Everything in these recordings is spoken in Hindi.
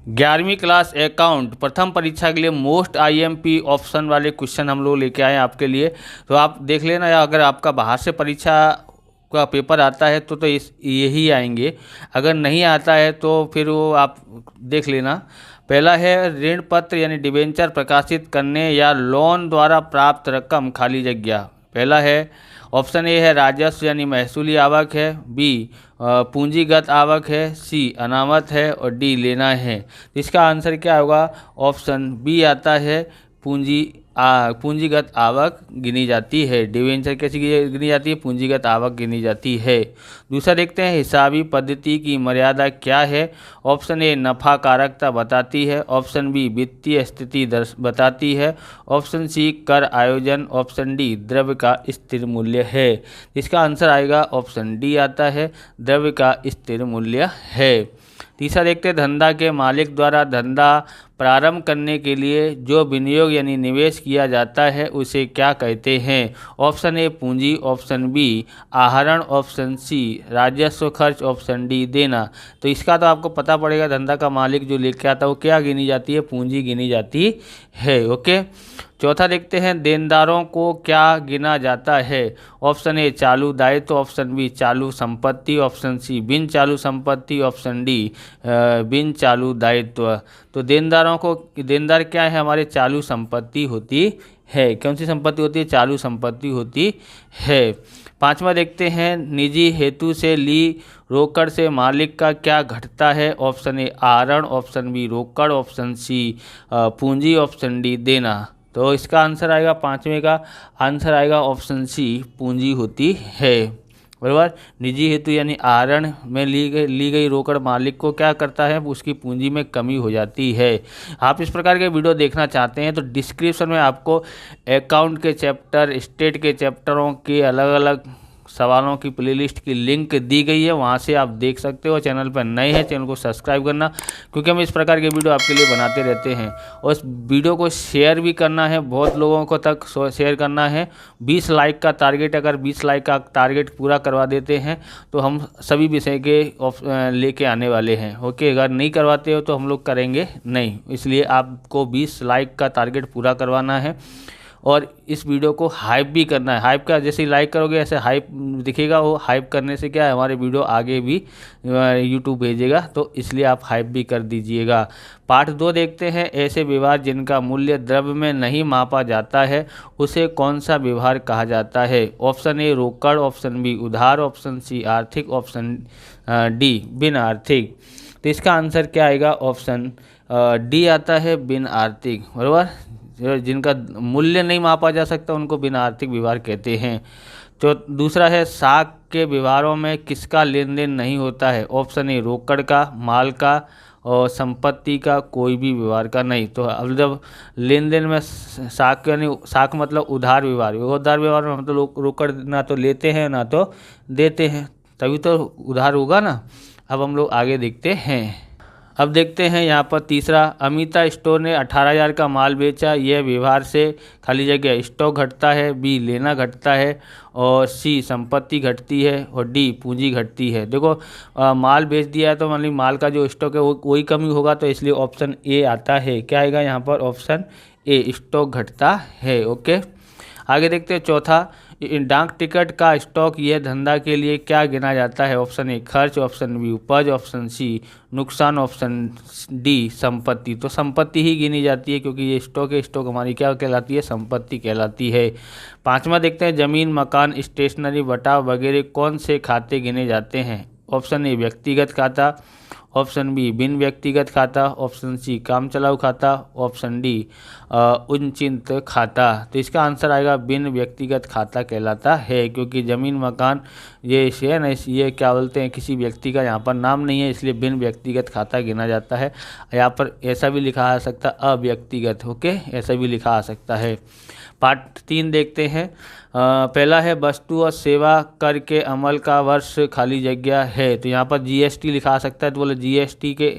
11वीं क्लास अकाउंट प्रथम परीक्षा के लिए मोस्ट आईएमपी ऑप्शन वाले क्वेश्चन हम लोग लेके आए हैं आपके लिए। तो आप देख लेना, या अगर आपका बाहर से परीक्षा का पेपर आता है तो यही आएंगे। अगर नहीं आता है तो फिर वो आप देख लेना। पहला है ऋण पत्र यानी डिबेंचर प्रकाशित करने या लोन द्वारा प्राप्त रकम खाली जगह। पहला है ऑप्शन ए है राजस्व यानी महसूली आवक है, बी पूंजीगत आवक है, सी अनामत है और डी लेना है। तो इसका आंसर क्या होगा? ऑप्शन बी आता है, पूंजीगत आवक गिनी जाती है। डिवेंचर कैसी गिनी जाती है? पूंजीगत आवक गिनी जाती है। दूसरा देखते हैं हिसाबी पद्धति की मर्यादा क्या है। ऑप्शन ए नफा कारकता बताती है, ऑप्शन बी वित्तीय स्थिति बताती है, ऑप्शन सी कर आयोजन, ऑप्शन डी द्रव्य का स्थिर मूल्य है। इसका आंसर आएगा ऑप्शन डी आता है, द्रव्य का स्थिर मूल्य है। तीसरा देखते हैं धंधा के मालिक द्वारा धंधा प्रारंभ करने के लिए जो विनियोग यानी निवेश किया जाता है उसे क्या कहते हैं। ऑप्शन ए पूंजी, ऑप्शन बी आहरण, ऑप्शन सी राजस्व खर्च, ऑप्शन डी देना। तो इसका तो आपको पता पड़ेगा, धंधा का मालिक जो लेके आता है वो क्या गिनी जाती है? पूंजी गिनी जाती है। ओके। चौथा देखते हैं देनदारों को क्या गिना जाता है। ऑप्शन ए चालू दायित्व, ऑप्शन बी चालू संपत्ति, ऑप्शन सी बिन चालू संपत्ति, ऑप्शन डी बिन चालू दायित्व। तो देनदार क्या है? हमारे चालू संपत्ति होती है। कौन सी संपत्ति होती है? चालू संपत्ति होती है। पांचवा देखते हैं निजी हेतु से ली रोकड़ से मालिक का क्या घटता है। ऑप्शन ए आहरण, ऑप्शन बी रोकड़, ऑप्शन सी पूंजी, ऑप्शन डी देना। तो इसका आंसर आएगा, पांचवें का आंसर आएगा ऑप्शन सी पूंजी होती है। बराबर। निजी हेतु यानी आहरण में ली गई रोकड़ मालिक को क्या करता है? उसकी पूंजी में कमी हो जाती है। आप इस प्रकार के वीडियो देखना चाहते हैं तो डिस्क्रिप्शन में आपको अकाउंट के चैप्टर, स्टेट के चैप्टरों के अलग अलग सवालों की प्लेलिस्ट की लिंक दी गई है, वहां से आप देख सकते हो। चैनल पर नए हैं, चैनल को सब्सक्राइब करना, क्योंकि हम इस प्रकार के वीडियो आपके लिए बनाते रहते हैं। और इस वीडियो को शेयर भी करना है, बहुत लोगों को तक शेयर करना है। 20 लाइक का टारगेट, अगर 20 लाइक का टारगेट पूरा करवा देते हैं तो हम सभी विषय के लेके आने वाले हैं। ओके। अगर नहीं करवाते हो तो हम लोग करेंगे नहीं, इसलिए आपको 20 लाइक का टारगेट पूरा करवाना है और इस वीडियो को हाइप भी करना है। हाइप का जैसे ही लाइक करोगे ऐसे हाइप दिखेगा, वो हाइप करने से क्या है, हमारे वीडियो आगे भी यूट्यूब भेजेगा, तो इसलिए आप हाइप भी कर दीजिएगा। पार्ट 2 देखते हैं ऐसे व्यवहार जिनका मूल्य द्रव्य में नहीं मापा जाता है उसे कौन सा व्यवहार कहा जाता है। ऑप्शन ए रोकड़, ऑप्शन बी उधार, ऑप्शन सी आर्थिक, ऑप्शन डी बिन आर्थिक। तो इसका आंसर क्या आएगा? ऑप्शन डी आता है, बिन आर्थिक। बराबर। जिनका मूल्य नहीं मापा जा सकता उनको बिना आर्थिक व्यवहार कहते हैं। तो दूसरा है साख के व्यवहारों में किसका लेन देन नहीं होता है। ऑप्शन ए रोकड़ का, माल का और संपत्ति का, कोई भी व्यवहार का नहीं। तो अब जब लेन देन में साख यानी साख मतलब उधार व्यवहार, उधार व्यवहार में हम तो रोकड़ ना तो लेते हैं ना तो देते हैं, तभी तो उधार होगा ना। अब हम लोग आगे देखते हैं। अब देखते हैं यहाँ पर तीसरा, अमिता स्टोर ने 18,000 का माल बेचा, यह व्यवहार से खाली जगह स्टॉक घटता है, बी लेना घटता है और सी संपत्ति घटती है और डी पूंजी घटती है। देखो माल बेच दिया है तो मान ली माल का जो स्टॉक है वो वही कमी होगा, तो इसलिए ऑप्शन ए आता है। क्या आएगा यहाँ पर? ऑप्शन ए स्टॉक घटता है। ओके। आगे देखते हैं चौथा, डाक टिकट का स्टॉक यह धंधा के लिए क्या गिना जाता है। ऑप्शन ए खर्च, ऑप्शन बी उपज, ऑप्शन सी नुकसान, ऑप्शन डी संपत्ति। तो संपत्ति ही गिनी जाती है क्योंकि ये स्टॉक है, स्टॉक हमारी क्या कहलाती है? संपत्ति कहलाती है। पांचवा देखते हैं जमीन, मकान, स्टेशनरी, बटाव वगैरह कौन से खाते गिने जाते हैं। ऑप्शन ए व्यक्तिगत खाता, ऑप्शन बी बिन व्यक्तिगत खाता, ऑप्शन सी काम चलाऊ खाता, ऑप्शन डी उनचित खाता। तो इसका आंसर आएगा बिन व्यक्तिगत खाता कहलाता है, क्योंकि ज़मीन मकान ये है ना, ये क्या बोलते हैं, किसी व्यक्ति का यहाँ पर नाम नहीं है, इसलिए बिन व्यक्तिगत खाता गिना जाता है। यहाँ पर ऐसा भी लिखा आ सकता है अव्यक्तिगत। ओके, ऐसा भी लिखा आ सकता है। पार्ट 3 देखते हैं। पहला है वस्तु और सेवा कर के अमल का वर्ष खाली जगह है। तो यहाँ पर जीएसटी लिखा सकता है, तो बोले जीएसटी के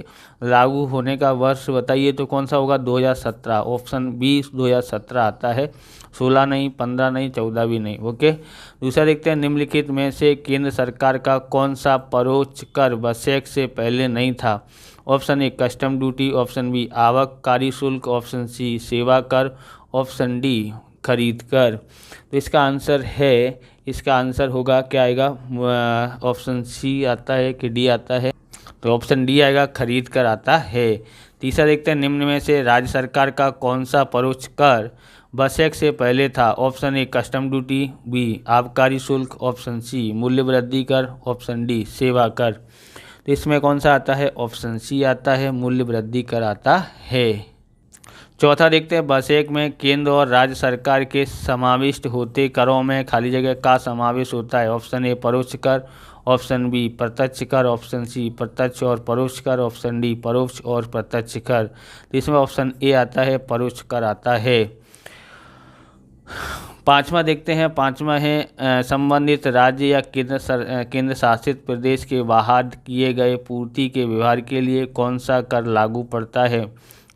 लागू होने का वर्ष बताइए, तो कौन सा होगा? 2017। ऑप्शन बी 2017 आता है, 16 नहीं, 15 नहीं, 14 भी नहीं। ओके। दूसरा देखते हैं निम्नलिखित में से केंद्र सरकार का कौन सा परोक्ष कर वैसेक से पहले नहीं था। Option A custom duty, option B आबकारी शुल्क, ऑप्शन सी सेवा कर, ऑप्शन डी खरीद कर। तो इसका आंसर होगा क्या आएगा, ऑप्शन सी आता है कि डी आता है, तो ऑप्शन डी आएगा, खरीद कर आता है। तीसरा देखते हैं, निम्न में से राज्य सरकार का कौन सा परोक्ष कर बसेक से पहले था। Option A custom duty, B आबकारी शुल्क, ऑप्शन सी मूल्य वृद्धि कर, ऑप्शन डी सेवा कर। तो इसमें कौन सा आता है, ऑप्शन सी आता है, मूल्य वृद्धि कर आता है। चौथा देखते हैं, बसेक में केंद्र और राज्य सरकार के समाविष्ट होते करों में खाली जगह का समावेश होता है। ऑप्शन ए परोक्ष कर, ऑप्शन बी प्रत्यक्ष कर, ऑप्शन सी प्रत्यक्ष और परोक्ष कर, ऑप्शन डी परोक्ष और प्रत्यक्ष कर। तो इसमें ऑप्शन ए आता है, परोक्ष कर आता है। पांचवा देखते हैं, पांचवा है संबंधित राज्य या केंद्र शासित प्रदेश के बाहर किए गए पूर्ति के व्यवहार के लिए कौन सा कर लागू पड़ता है।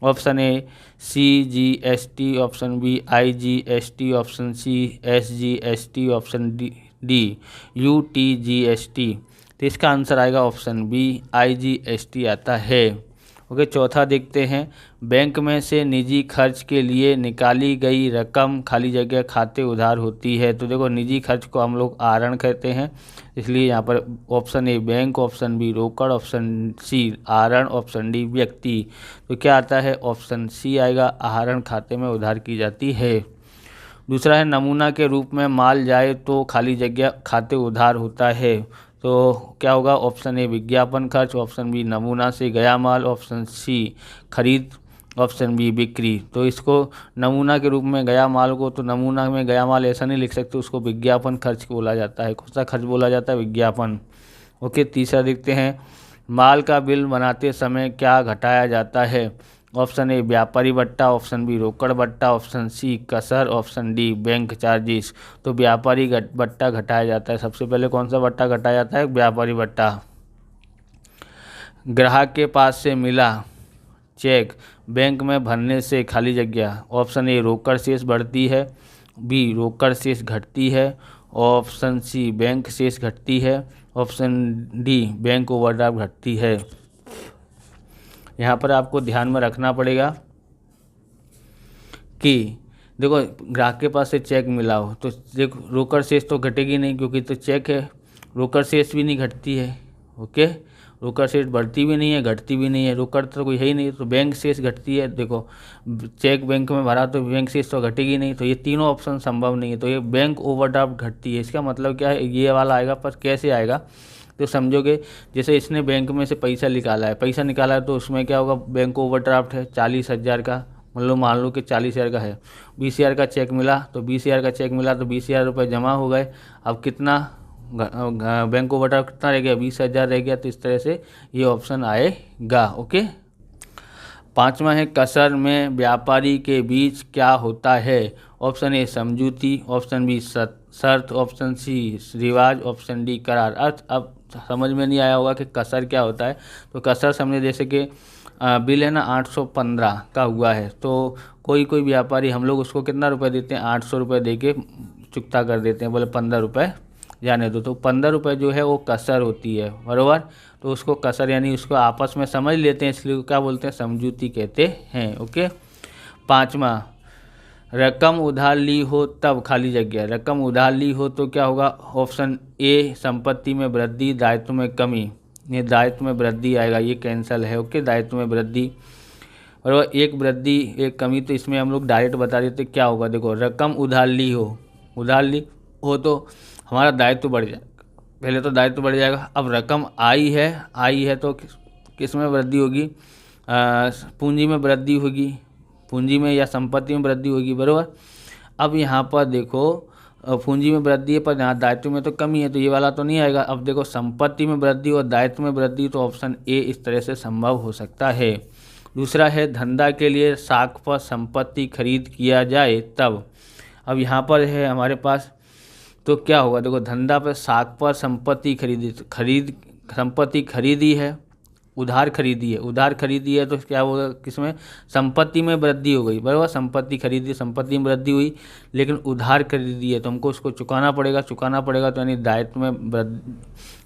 Option A CGST, option B IGST, option C SGST, option D UTGST। तो इसका आंसर आएगा ऑप्शन बी IGST आता है। ओके, चौथा देखते हैं, बैंक में से निजी खर्च के लिए निकाली गई रकम खाली जगह खाते उधार होती है। तो देखो, निजी खर्च को हम लोग आहरण कहते हैं, इसलिए यहाँ पर option A bank, option B रोकड़, ऑप्शन सी आहरण, ऑप्शन डी व्यक्ति। तो क्या आता है, ऑप्शन सी आएगा, आहरण खाते में उधार की जाती है। दूसरा है, नमूना के रूप में माल जाए तो खाली जगह खाते उधार होता है। तो क्या होगा, ऑप्शन ए विज्ञापन खर्च, ऑप्शन बी नमूना से गया माल, ऑप्शन सी खरीद, ऑप्शन बी बिक्री। तो इसको नमूना के रूप में गया माल को, तो नमूना में गया माल ऐसा नहीं लिख सकते, उसको विज्ञापन खर्च बोला जाता है। कौन सा खर्च बोला जाता है, विज्ञापन। ओके, तीसरा देखते हैं, माल का बिल बनाते समय क्या घटाया जाता है। ऑप्शन ए व्यापारी बट्टा, ऑप्शन बी रोकड़ बट्टा, ऑप्शन सी कसर, ऑप्शन डी बैंक चार्जेस। तो व्यापारी बट्टा घटाया जाता है। सबसे पहले कौन सा बट्टा घटाया जाता है, व्यापारी बट्टा। ग्राहक के पास से मिला चेक बैंक में भरने से खाली जगह। ऑप्शन ए रोकड़ शेष बढ़ती है, बी रोकड़ शेष घटती है, ऑप्शन सी बैंक शेष घटती है, ऑप्शन डी बैंक ओवरड्राफ्ट घटती है। यहाँ पर आपको ध्यान में रखना पड़ेगा कि देखो, ग्राहक के पास से चेक मिला हो तो देखो, रोकड़ शेष तो घटेगी नहीं क्योंकि तो चेक है। रोकड़ शेष भी नहीं घटती है। ओके, रोकड़ शेष बढ़ती भी नहीं है, घटती भी नहीं है, रोकड़ तो कोई है ही नहीं, तो बैंक शेष घटती है। देखो, चेक बैंक में भरा तो बैंक शेष तो घटेगी नहीं, तो ये तीनों ऑप्शन संभव नहीं है। तो ये बैंक ओवरड्राफ्ट घटती है। इसका मतलब क्या है, ये वाला आएगा, पर कैसे आएगा तो समझोगे, जैसे इसने बैंक में से पैसा निकाला है, तो उसमें क्या होगा, बैंक ओवरड्राफ्ट है 40,000 का, मतलब मान लो कि 40,000 का है, 20,000 का चेक मिला, तो 20,000 का चेक मिला तो 20,000 रुपये जमा हो गए। अब कितना बैंक ओवरड्राफ्ट कितना रह गया, 20,000 रह गया। तो इस तरह से ये ऑप्शन आएगा। ओके, पांचवा है, कसर में व्यापारी के बीच क्या होता है। ऑप्शन ए समझूती, ऑप्शन बी शर्त, ऑप्शन सी रिवाज, ऑप्शन डी करार। अर्थ अब समझ में नहीं आया होगा कि कसर क्या होता है। तो कसर समझे, जैसे कि बिल है ना 815 का हुआ है, तो कोई व्यापारी हम लोग उसको कितना रुपए देते हैं, 800 रुपये दे के चुकता कर देते हैं, बोले 15 रुपये जाने दो। तो 15 रुपये जो है वो कसर होती है, बराबर। तो उसको कसर यानी उसको आपस में समझ लेते हैं, इसलिए क्या बोलते हैं, समझूती कहते हैं। ओके, पाँचवा, रकम उधार ली हो तब खाली जगह। रकम उधार ली हो तो क्या होगा, ऑप्शन ए संपत्ति में वृद्धि, दायित्व में कमी। ये दायित्व में वृद्धि आएगा, ये कैंसिल है। ओके, दायित्व में वृद्धि और एक वृद्धि एक कमी, तो इसमें हम लोग डायरेक्ट बता देते क्या होगा। देखो, रकम उधार ली हो तो हमारा दायित्व बढ़ जाएगा, पहले तो दायित्व बढ़ जाएगा। अब रकम आई है तो किस में वृद्धि होगी, पूंजी में वृद्धि होगी, पूंजी में या संपत्ति में वृद्धि होगी, बराबर। अब यहाँ पर देखो, पूंजी में वृद्धि है पर यहाँ दायित्व में तो कमी है, तो ये वाला तो नहीं आएगा। अब देखो, संपत्ति में वृद्धि और दायित्व में वृद्धि, तो ऑप्शन ए इस तरह से संभव हो सकता है। दूसरा है, धंधा के लिए साख पर संपत्ति खरीद किया जाए तब। अब यहाँ पर है हमारे पास, तो क्या होगा, देखो, धंधा पर साख पर संपत्ति संपत्ति खरीदी है, उधार खरीदी है, तो क्या होगा, किसमें, संपत्ति में वृद्धि हो गई, बराबर। संपत्ति खरीदी, संपत्ति में वृद्धि हुई, लेकिन उधार खरीदी है तो हमको उसको चुकाना पड़ेगा, तो यानी दायित्व में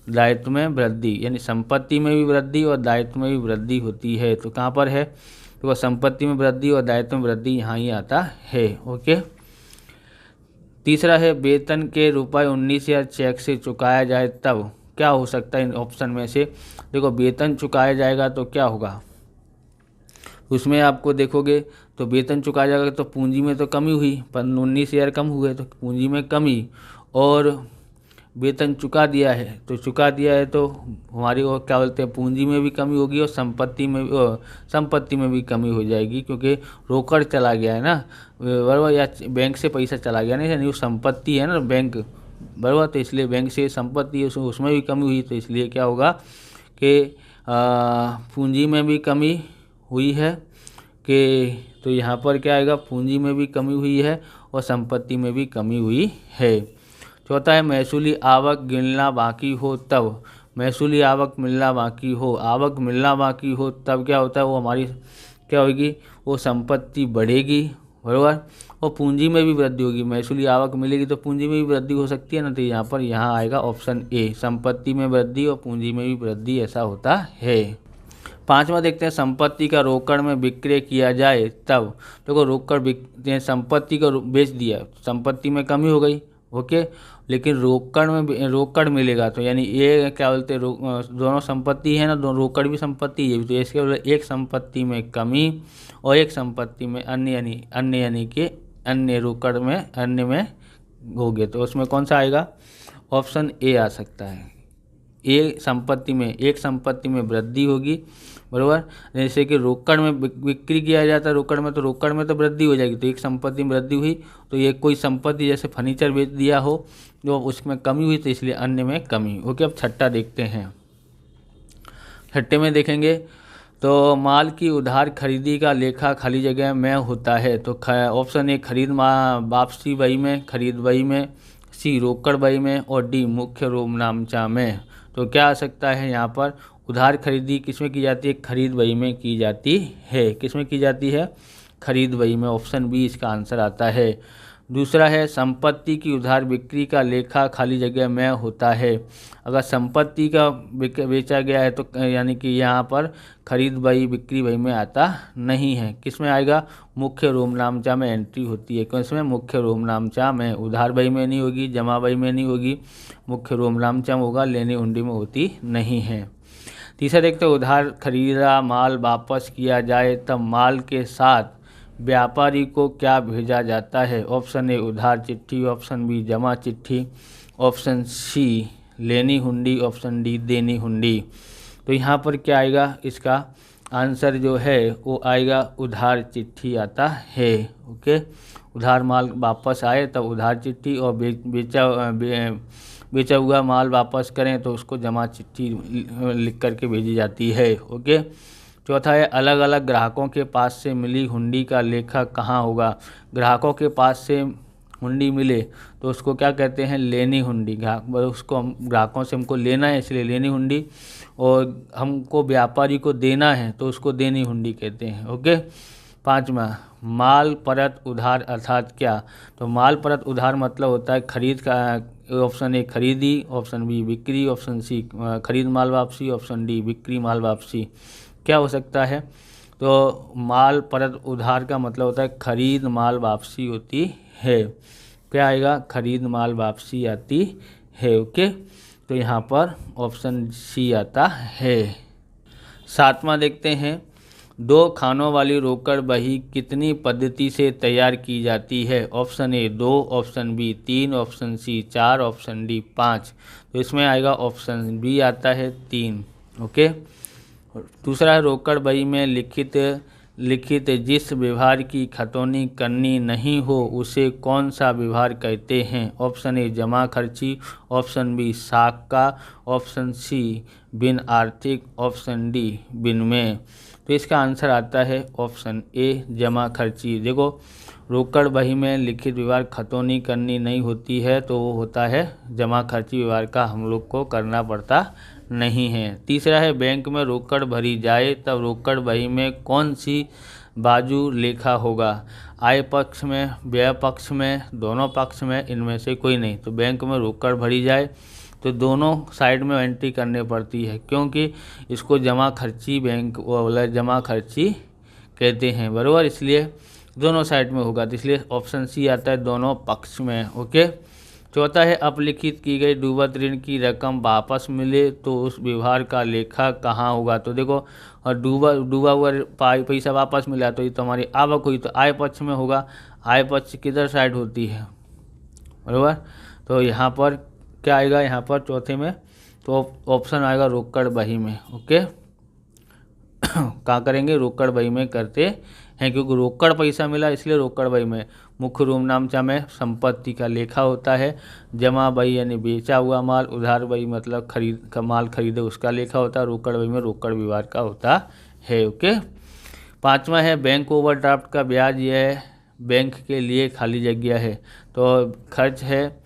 दायित्व में वृद्धि, यानी संपत्ति में भी वृद्धि और दायित्व में भी वृद्धि होती है। तो कहाँ पर है, तो संपत्ति में वृद्धि और दायित्व में वृद्धि यहाँ ही आता है। ओके। तीसरा है वेतन के ₹19,000 चेक से चुकाया जाए तब क्या हो सकता है इन ऑप्शन में से। देखो वेतन चुकाया जाएगा तो क्या होगा, उसमें आपको देखोगे तो वेतन चुकाया जाएगा तो पूंजी में तो कमी हुई, पर 19,000 कम हुए तो पूंजी में कमी, और वेतन चुका दिया है तो हमारी और क्या बोलते हैं पूंजी में भी कमी होगी और संपत्ति में भी कमी हो जाएगी, क्योंकि रोकड़ चला गया है ना बराबर, या बैंक से पैसा चला गया ना, यानी वो संपत्ति है ना बैंक बराबर, तो इसलिए बैंक से संपत्ति उसमें भी कमी हुई, तो इसलिए क्या होगा कि पूंजी में भी कमी हुई है कि, तो यहाँ पर क्या आएगा, पूंजी में भी कमी हुई है और संपत्ति में भी कमी हुई है। चौथा है महसूली आवक गिनना बाकी हो तब, महसूली आवक मिलना बाकी हो, आवक मिलना बाकी हो तब क्या होता है, वो हमारी क्या होगी, वो संपत्ति बढ़ेगी बराबर, और पूंजी में भी वृद्धि होगी। महसूली आवक मिलेगी तो पूंजी में भी वृद्धि हो सकती है ना, तो यहाँ पर यहाँ आएगा ऑप्शन ए, संपत्ति में वृद्धि और पूंजी में भी वृद्धि, ऐसा होता है। पांचवा देखते हैं संपत्ति का रोकड़ में विक्रय किया जाए तब। देखो रोकड़ संपत्ति को बेच दिया, संपत्ति में कमी हो गई, ओके, लेकिन रोकड़ मिलेगा, तो यानी ये क्या बोलते हैं दोनों संपत्ति है ना, दोनों रोकड़ भी संपत्ति ये भी, तो इसके बोले एक संपत्ति में कमी और एक संपत्ति में अन्य यानी कि अन्य रोकड़ में अन्य में हो गए, तो उसमें कौन सा आएगा, ऑप्शन ए आ सकता है। एक संपत्ति में वृद्धि होगी बराबर, जैसे कि रोकड़ में बिक्री किया जाता है, रोकड़ में तो वृद्धि हो जाएगी, तो एक संपत्ति में वृद्धि हुई, तो ये कोई संपत्ति जैसे फर्नीचर बेच दिया हो जो उसमें कमी हुई, तो इसलिए अन्य में कमी। ओके, अब छठा देखते हैं। छठे में देखेंगे तो माल की उधार खरीदी का लेखा खाली जगह में होता है, तो ऑप्शन ए खरीद वापसी बही में, खरीद बही में, सी रोकड़ बही में, और डी मुख्य रोमनामचा में। तो क्या आ सकता है यहाँ पर, उधार खरीदी किसमें की जाती है, खरीद बही में की जाती है, किसमें की जाती है, खरीद बही में, ऑप्शन बी इसका आंसर आता है। दूसरा है संपत्ति की उधार बिक्री का लेखा खाली जगह में होता है। अगर संपत्ति का बेचा गया है तो यानी कि यहाँ पर खरीद बही बिक्री बही में आता नहीं है, किस में आएगा, मुख्य रोमनामचा में एंट्री होती है। क्यों, इसमें मुख्य रोमनामचा में, उधार बही में नहीं होगी, जमा बही में नहीं होगी, मुख्य रोमनामचा में होगा, लेनी हुंडी में होती नहीं है। तीसरा देखते हैं उधार खरीदा माल वापस किया जाए तब माल के साथ व्यापारी को क्या भेजा जाता है। ऑप्शन ए उधार चिट्ठी, ऑप्शन बी जमा चिट्ठी, ऑप्शन सी लेनी हुंडी, ऑप्शन डी देनी हुंडी। तो यहाँ पर क्या आएगा, इसका आंसर जो है वो आएगा उधार चिट्ठी आता है। ओके, उधार माल वापस आए तब उधार चिट्ठी, और बेचा हुआ माल वापस करें तो उसको जमा चिट्ठी लिख करके भेजी जाती है। ओके, चौथा है अलग अलग ग्राहकों के पास से मिली हुंडी का लेखा कहाँ होगा। ग्राहकों के पास से हुंडी मिले तो उसको क्या कहते हैं, लेनी हुंडी। उसको हम ग्राहकों से हमको लेना है इसलिए लेनी हुंडी, और हमको व्यापारी को देना है तो उसको देनी हुंडी कहते हैं। ओके, पाँचवा माल परत उधार अर्थात क्या। तो माल परत उधार मतलब होता है खरीद का, ऑप्शन ए खरीदी, ऑप्शन बी बिक्री, ऑप्शन सी खरीद माल वापसी, ऑप्शन डी बिक्री माल वापसी। क्या हो सकता है, तो माल परत उधार का मतलब होता है खरीद माल वापसी होती है। क्या आएगा, खरीद माल वापसी आती है। ओके, तो यहाँ पर ऑप्शन सी आता है। सातवां देखते हैं, दो खानों वाली रोकड़ बही कितनी पद्धति से तैयार की जाती है। Option A 2, option B 3, option C 4, option D 5। तो इसमें आएगा ऑप्शन बी आता है 3। ओके, दूसरा है रोकड़ बही में लिखित जिस व्यवहार की खतौनी करनी नहीं हो उसे कौन सा व्यवहार कहते हैं। ऑप्शन ए जमा खर्ची, ऑप्शन बी साका, ऑप्शन सी बिन आर्थिक, ऑप्शन डी बिन में। तो इसका आंसर आता है ऑप्शन ए जमा खर्ची। देखो रोकड़ बही में लिखित व्यवहार खतौनी करनी नहीं होती है तो वो होता है जमा खर्ची व्यवहार का हम लोग को करना पड़ता नहीं है। तीसरा है बैंक में रोकड़ भरी जाए तब रोकड़ बही में कौन सी बाजू लेखा होगा। आय पक्ष में, व्यय पक्ष में, दोनों पक्ष में, इनमें से कोई नहीं। तो बैंक में रोकड़ भरी जाए तो दोनों साइड में एंट्री करनी पड़ती है, क्योंकि इसको जमा खर्ची बैंक वाला जमा खर्ची कहते हैं, बराबर। इसलिए दोनों साइड में होगा, तो इसलिए ऑप्शन सी आता है दोनों पक्ष में। ओके। चौथा है अपलिखित की गई डूबत ऋण की रकम वापस मिले तो उस व्यवहार का लेखा कहाँ होगा। तो देखो, और डूबा हुआ पैसा वापस मिला तो ये तो हमारी आवक हुई, तो आय पक्ष में होगा। आय पक्ष किधर साइड होती है, बराबर। तो यहाँ पर क्या आएगा, यहाँ पर चौथे में तो ऑप्शन आएगा रोकड़ बही में। ओके। कहाँ करेंगे, रोकड़ बही में करते हैं, क्योंकि रोकड़ पैसा मिला इसलिए रोकड़ बही में। मुख्य रोमनामचा में संपत्ति का लेखा होता है, जमा बही यानी बेचा हुआ माल, उधार बही मतलब खरीद का माल खरीदे उसका लेखा होता है, रोकड़ बही में रोकड़ व्यवहार का होता है। ओके। पांचवा है बैंक ओवरड्राफ्ट का ब्याज, यह बैंक के लिए खाली जगह है। तो खर्च है,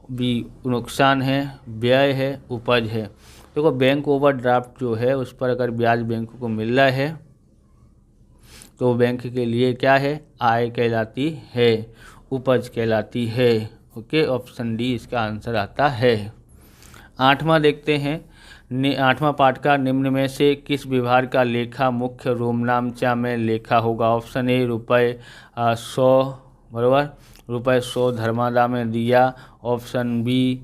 बी नुकसान है, व्यय है, उपज है। देखो बैंक ओवरड्राफ्ट जो है उस पर अगर ब्याज बैंक को मिल रहा है तो बैंक के लिए क्या है, आय कहलाती है, उपज कहलाती है। ओके। ऑप्शन डी इसका आंसर आता है। आठवां देखते हैं, आठवां पाठ का निम्न में से किस व्यवहार का लेखा मुख्य रोमनामचा में लेखा होगा। ऑप्शन ए ₹100, बराबर, ₹100 धर्मादा में दिया। ऑप्शन बी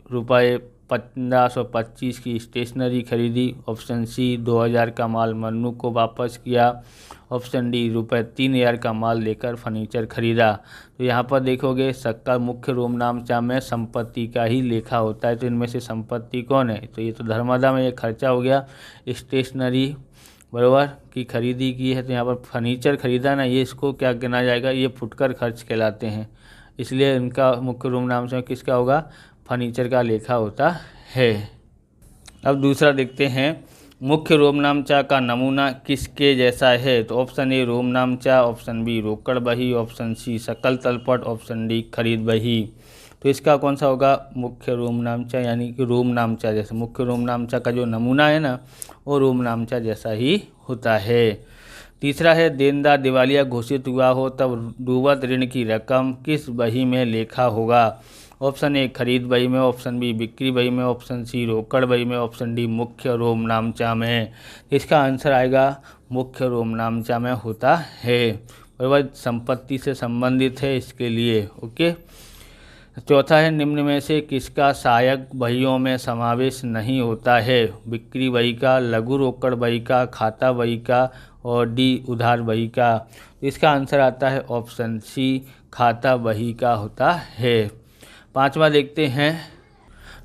₹1525 की स्टेशनरी खरीदी। ऑप्शन सी 2000 का माल मन्नू को वापस किया। ऑप्शन डी ₹3000 का माल लेकर फर्नीचर खरीदा। तो यहाँ पर देखोगे सबका मुख्य रोमनामचा में संपत्ति का ही लेखा होता है, तो इनमें से संपत्ति कौन है, तो ये तो धर्मादा में ये खर्चा हो गया। स्टेशनरी, बराबर, की खरीदी की है, तो यहाँ पर फर्नीचर खरीदा ना, ये इसको क्या गिना जाएगा, ये फुटकर खर्च कहलाते हैं, इसलिए इनका मुख्य रोमनामचा में किसका होगा, फर्नीचर का लेखा होता है। अब दूसरा देखते हैं, मुख्य रोमनामचा का नमूना किसके जैसा है। तो ऑप्शन ए रोमनामचा, ऑप्शन बी रोकड़ बही, ऑप्शन सी सकल तलपट, ऑप्शन डी खरीद बही। तो इसका कौन सा होगा, मुख्य रोमनामचा, यानी कि रोमनामचा जैसे। मुख्य रोमनामचा का जो नमूना है ना वो रोमनामचा जैसा ही होता है। तीसरा है, देनदार दिवालिया घोषित हुआ हो तब डूबत ऋण की रकम किस बही में लेखा होगा। ऑप्शन ए खरीद बही में, ऑप्शन बी बिक्री बही में, ऑप्शन सी रोकड़ बही में, ऑप्शन डी मुख्य रोमनामचा में। इसका आंसर आएगा मुख्य रोमनामचा में होता है, बराबर, संपत्ति से संबंधित है इसके लिए। ओके। चौथा है, निम्न में से किसका सहायक बहियों में समावेश नहीं होता है। बिक्री बही का, लघु रोकड़ बही का, खाता बही का और डी उधार बही का। इसका आंसर आता है ऑप्शन सी खाता बही का होता है। पांचवा देखते हैं,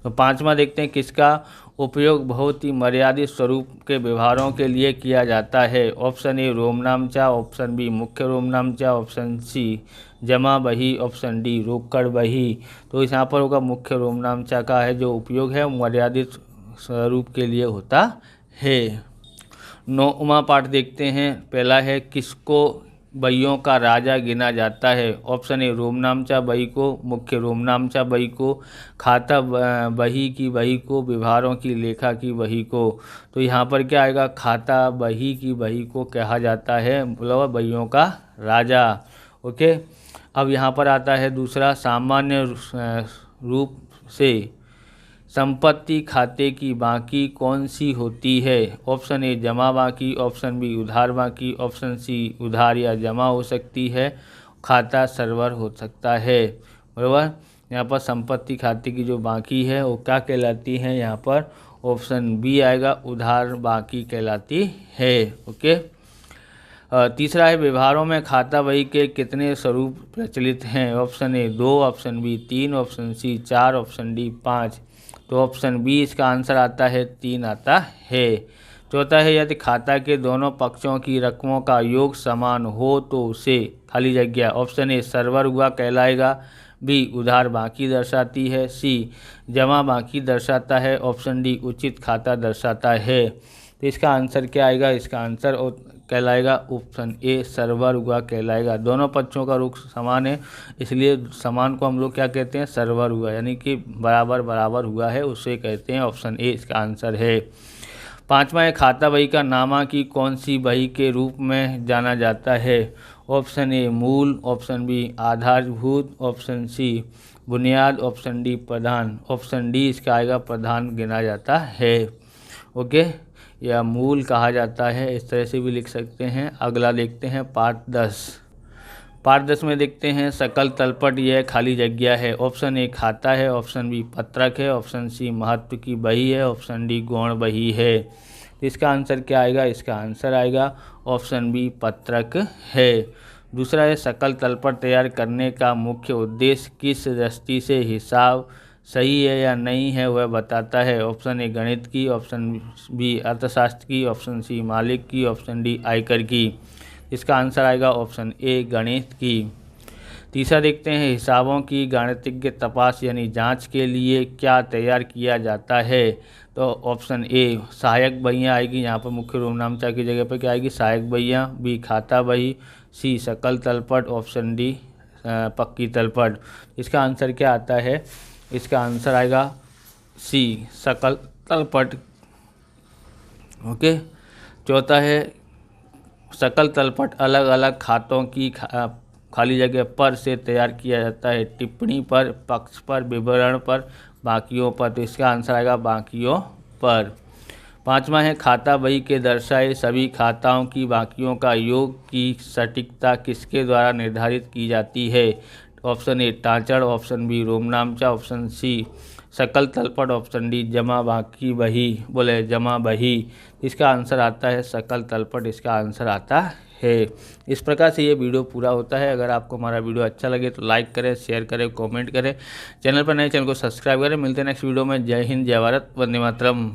तो पांचवा देखते हैं किसका उपयोग बहुत ही मर्यादित स्वरूप के व्यवहारों के लिए किया जाता है। ऑप्शन ए रोमनामचा, ऑप्शन बी मुख्य रोमनामचा, ऑप्शन सी जमा बही, ऑप्शन डी रोकड़ बही। तो यहाँ पर होगा मुख्य रोमनामचा का है जो उपयोग है मर्यादित स्वरूप के लिए होता है। नौवां पाठ देखते हैं, पहला है किसको बहियों का राजा गिना जाता है। ऑप्शन ए रोमनामचा बही को, मुख्य रोमनामचा बही को, खाता बही की बही को, व्यवहारों की लेखा की बही को। तो यहाँ पर क्या आएगा, खाता बही की बही को कहा जाता है मतलब बहियों का राजा। ओके। अब यहाँ पर आता है दूसरा, सामान्य रूप से संपत्ति खाते की बाकी कौन सी होती है। ऑप्शन ए जमा बाकी, ऑप्शन बी उधार बाकी, ऑप्शन सी उधार या जमा हो सकती है, खाता सर्वर हो सकता है, बराबर। यहाँ पर संपत्ति खाते की जो बाकी है वो क्या कहलाती है, यहाँ पर ऑप्शन बी आएगा उधार बाकी कहलाती है। ओके। तीसरा है, व्यवहारों में खाता बही के कितने स्वरूप प्रचलित हैं। Option A 2, option B 3, option C 4, option D 5। तो ऑप्शन बी इसका आंसर आता है 3 आता है। चौथा है, यदि खाता के दोनों पक्षों की रकमों का योग समान हो तो उसे खाली जगह। ऑप्शन ए सर्वर हुआ कहलाएगा, बी उधार बाकी दर्शाती है, सी जमा बाकी दर्शाता है, ऑप्शन डी उचित खाता दर्शाता है। तो इसका आंसर क्या आएगा, इसका आंसर कहलाएगा ऑप्शन ए सर्वर हुआ कहलाएगा। दोनों पक्षों का रुख समान है इसलिए समान को हम लोग क्या कहते हैं, सर्वर हुआ, यानी कि बराबर बराबर हुआ है उसे कहते हैं। ऑप्शन ए इसका आंसर है। पाँचवा है खाता बही का नामा की कौन सी बही के रूप में जाना जाता है। ऑप्शन ए मूल, ऑप्शन बी आधारभूत, ऑप्शन सी बुनियाद, ऑप्शन डी प्रधान। ऑप्शन डी इसका आएगा प्रधान गिना जाता है। ओके, या मूल कहा जाता है, इस तरह से भी लिख सकते हैं। अगला देखते हैं पार्ट 10। पार्ट 10 में देखते हैं सकल तलपट, यह खाली जगह है। ऑप्शन ए खाता है, ऑप्शन बी पत्रक है, ऑप्शन सी महत्व की बही है, ऑप्शन डी गौण बही है। तो इसका आंसर क्या आएगा? इसका आंसर आएगा ऑप्शन बी पत्रक है। दूसरा है सकल तलपट तैयार करने का मुख्य उद्देश्य किस दृष्टि से हिसाब सही है या नहीं है वह बताता है। ऑप्शन ए गणित की, ऑप्शन बी अर्थशास्त्र की, ऑप्शन सी मालिक की, ऑप्शन डी आयकर की। इसका आंसर आएगा ऑप्शन ए गणित की। तीसरा देखते हैं हिसाबों की गणितज्ञ तपास यानी जांच के लिए क्या तैयार किया जाता है। तो ऑप्शन ए सहायक बहियाँ आएगी, यहाँ पर मुख्य रोमनामचा की जगह पर क्या आएगी? सहायक बहियाँ। बी खाता बही, सी सकल तलपट, ऑप्शन डी पक्की तलपट। इसका आंसर क्या आता है? इसका आंसर आएगा सी सकल तलपट। ओके, चौथा है सकल तलपट अलग अलग खातों की खाली जगह पर से तैयार किया जाता है। टिप्पणी पर, पक्ष पर, विवरण पर, बाकियों पर। तो इसका आंसर आएगा बाकियों पर। पांचवा है खाता बही के दर्शाए सभी खाताओं की बाकियों का योग की सटीकता किसके द्वारा निर्धारित की जाती है। ऑप्शन ए टाँचड़, ऑप्शन बी रोमनामचा, ऑप्शन सी सकल तलपट, ऑप्शन डी जमा बाकी बही, बोले जमा बही। इसका आंसर आता है सकल तलपट, इसका आंसर आता है। इस प्रकार से ये वीडियो पूरा होता है। अगर आपको हमारा वीडियो अच्छा लगे तो लाइक करें, शेयर करें, कमेंट करें। चैनल पर नए चैनल को सब्सक्राइब करें। मिलते हैं नेक्स्ट वीडियो में। जय हिंद, जय भारत, वंदे मातरम।